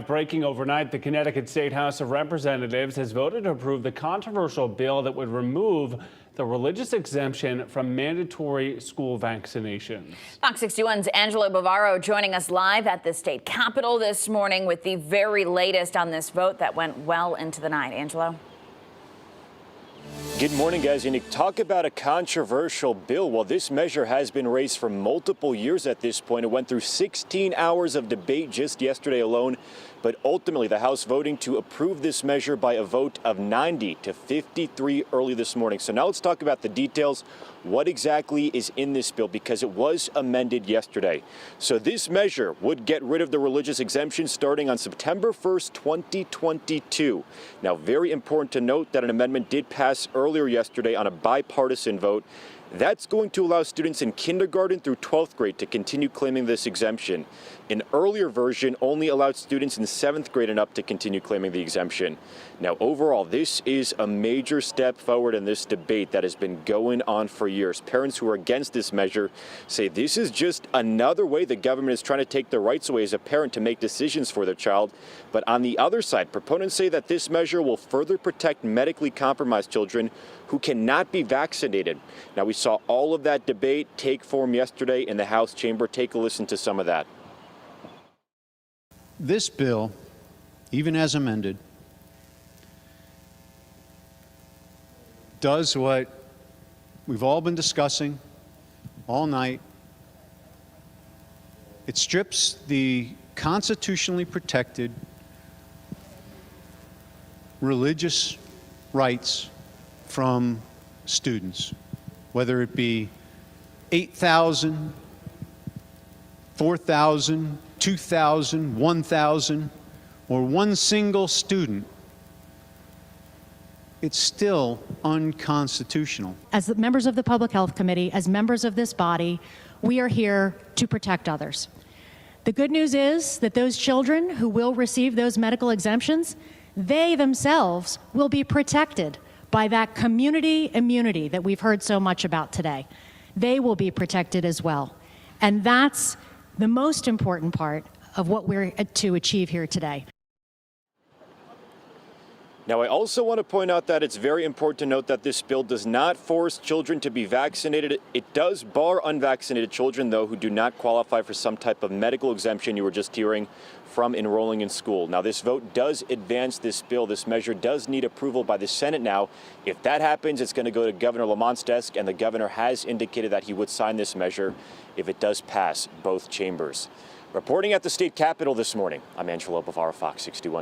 Breaking overnight, the Connecticut State House of Representatives has voted to approve the controversial bill that would remove the religious exemption from mandatory school vaccinations. Fox 61's Angelo Bavaro joining us live at the state capitol this morning with the very latest on this vote that went well into the night. Angelo? Good morning, guys. And you talk about a controversial bill. Well, this measure has been raised for multiple years at this point. It went through 16 hours of debate just yesterday alone. But ultimately, the House voting to approve this measure by a vote of 90 to 53 early this morning. So now let's talk about the details. What exactly is in this bill, because it was amended yesterday. So this measure would get rid of the religious exemption starting on September 1st, 2022. Now, very important to note that an amendment did pass earlier yesterday on a bipartisan vote. That's going to allow students in kindergarten through 12th grade to continue claiming this exemption. An earlier version only allowed students in 7th grade and up to continue claiming the exemption. Now, overall, this is a major step forward in this debate that has been going on for years. Parents who are against this measure say this is just another way the government is trying to take their rights away as a parent to make decisions for their child. But on the other side, proponents say that this measure will further protect medically compromised children who cannot be vaccinated. Now, we saw all of that debate take form yesterday in the House chamber. Take a listen to some of that. This bill, even as amended, does what we've all been discussing all night. It strips the constitutionally protected religious rights from students, whether it be 8,000, 4,000, 2,000, 1,000, or one single student. It's still unconstitutional. As members of the Public Health Committee, as members of this body, we are here to protect others. The good news is that those children who will receive those medical exemptions, they themselves will be protected by that community immunity that we've heard so much about today. They will be protected as well. And that's the most important part of what we're to achieve here today. Now, I also want to point out that it's very important to note that this bill does not force children to be vaccinated. It does bar unvaccinated children, though, who do not qualify for some type of medical exemption you were just hearing from enrolling in school. Now, this vote does advance this bill. This measure does need approval by the Senate now. If that happens, it's going to go to Governor Lamont's desk, and the governor has indicated that he would sign this measure if it does pass both chambers. Reporting at the state capitol this morning, I'm Angelo Bavaro, Fox 61.